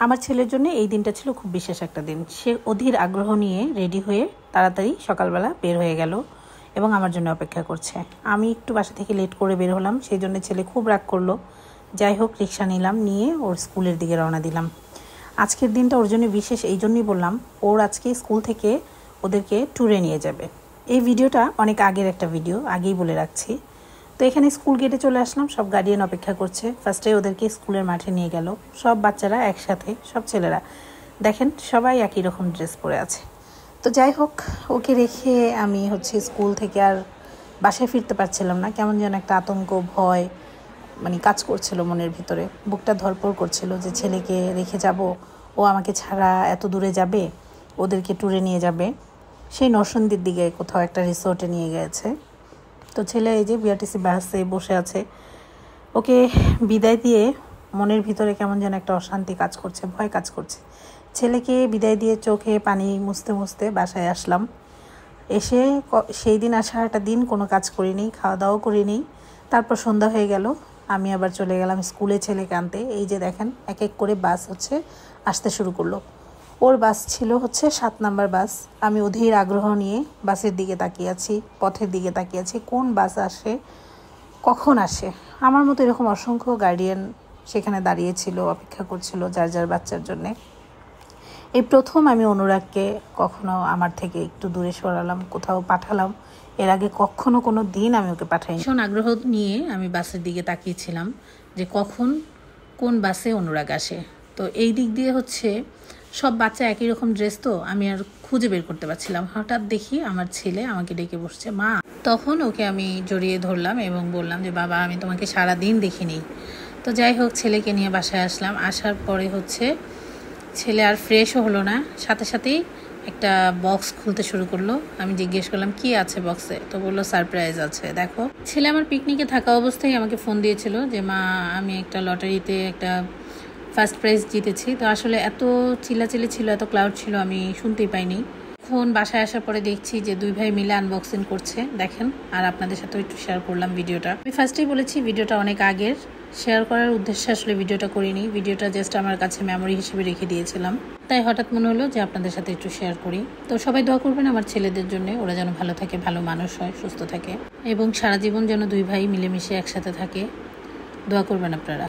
আমার ছেলের জন্য এই দিনটা ছিল খুব বিশেষ একটা দিন। সে অধীর আগ্রহ নিয়ে রেডি হয়ে তাড়াতাড়ি সকালবেলা বের হয়ে গেল এবং আমার জন্য অপেক্ষা করছে। আমি একটু বাসা থেকে লেট করে বের হলাম, সেই জন্য ছেলে খুব রাগ করলো। যাই হোক, রিক্সা নিলাম, নিয়ে ওর স্কুলের দিকে রওনা দিলাম। আজকের দিনটা ওর জন্য বিশেষ এই জন্যই বললাম, ওর আজকে স্কুল থেকে ওদেরকে ট্যুরে নিয়ে যাবে। এই ভিডিওটা অনেক আগের একটা ভিডিও, আগেই বলে রাখছি। তো এখানে স্কুল গেটে চলে আসলাম, সব গার্ডিয়ান অপেক্ষা করছে। ফার্স্টে ওদেরকে স্কুলের মাঠে নিয়ে গেল, সব বাচ্চারা একসাথে, সব ছেলেরা দেখেন সবাই একই রকম ড্রেস পরে আছে। তো যাই হোক, ওকে রেখে আমি স্কুল থেকে আর বাসায় ফিরতে পারছিলাম না। কেমন যেন একটা আতঙ্ক, ভয় কাজ করছিল মনের ভিতরে। বুকটা ধড়ফড় করছিল যে ছেলেকে রেখে যাব, ও আমাকে ছাড়া এত দূরে যাবে, ওদেরকে ট্যুরে নিয়ে যাবে, সেই নরসিংদীর দিকে কোথাও একটা রিসোর্টে নিয়ে গেছে। তো ছেলে এই যে বিআরটিসি বাসে বসে আছে। ওকে বিদায় দিয়ে মনের ভিতরে কেমন যেন একটা অশান্তি কাজ করছে, ভয় কাজ করছে। ছেলেকে বিদায় দিয়ে চোখে পানি মুছতে মুছতে বাসায় আসলাম। এসে সেই দিন আসাটা দিন কোনো কাজ করিনি, খাওয়া দাওয়াও করিনি। তারপর সন্ধ্যা হয়ে গেল, আমি আবার চলে গেলাম স্কুলে ছেলেকে আনতে। এই যে দেখেন এক এক করে বাস আসতে শুরু করলো। ওর বাস ছিল 7 নাম্বার বাস। আমি অধীর আগ্রহ নিয়ে বাসের দিকে তাকিয়ে আছি, পথের দিকে তাকিয়ে আছি, কোন বাস আসে, কখন আসে। আমার মতো এরকম অসংখ্য গার্ডিয়ান সেখানে দাঁড়িয়েছিল, অপেক্ষা করছিল যার যার বাচ্চার জন্যে। এই প্রথম আমি অনুরাগকে কখনো আমার থেকে একটু দূরে সরালাম, কোথাও পাঠালাম। এর আগে কখনো কোনো দিন আমি ওকে পাঠাইনি। ভীষণ আগ্রহ নিয়ে আমি বাসের দিকে তাকিয়েছিলাম যে কখন কোন বাসে অনুরাগ আসে। তো এই দিক দিয়ে সব বাচ্চা একই রকম ড্রেস, তো আমি আর খুঁজে বের করতে পারছিলাম। হঠাৎ দেখি আমার ছেলে আমাকে ডেকে বসছে, মা। তখন ওকে আমি জড়িয়ে ধরলাম এবং বললাম যে বাবা, আমি তোমাকে সারা দিন দেখিনি। তো যাই হোক, ছেলেকে নিয়ে বাসায় আসলাম। আসার পরে ছেলে আর ফ্রেশও হলো না, সাথে সাথেই একটা বক্স খুলতে শুরু করলো। আমি জিজ্ঞেস করলাম কি আছে বক্সে, তো বললো সারপ্রাইজ আছে, দেখো। ছেলে আমার পিকনিকে থাকা অবস্থায় আমাকে ফোন দিয়েছিল যে মা, আমি একটা লটারিতে একটা ফার্স্ট প্রাইজ জিতেছি। তো আসলে এত চিল্লাচিল্লি ছিল, এত ক্লাউড ছিল, আমি শুনতেই পাইনি। এখন বাসায় আসার পরে দেখছি যে দুই ভাই মিলে আনবক্সিং করছে, দেখেন। আর আপনাদের সাথেও একটু শেয়ার করলাম ভিডিওটা। আমি ফার্স্টেই বলেছি ভিডিওটা অনেক আগের, শেয়ার করার উদ্দেশ্যে আসলে ভিডিওটা করিনি। ভিডিওটা জাস্ট আমার কাছে মেমোরি হিসেবে রেখে দিয়েছিলাম, তাই হঠাৎ মনে হলো যে আপনাদের সাথে একটু শেয়ার করি। তো সবাই দোয়া করবেন আমার ছেলেদের জন্য, ওরা যেন ভালো থাকে, ভালো মানুষ হয়, সুস্থ থাকে এবং সারা জীবন যেন দুই ভাই মিলেমিশে একসাথে থাকে। দোয়া করবেন আপনারা।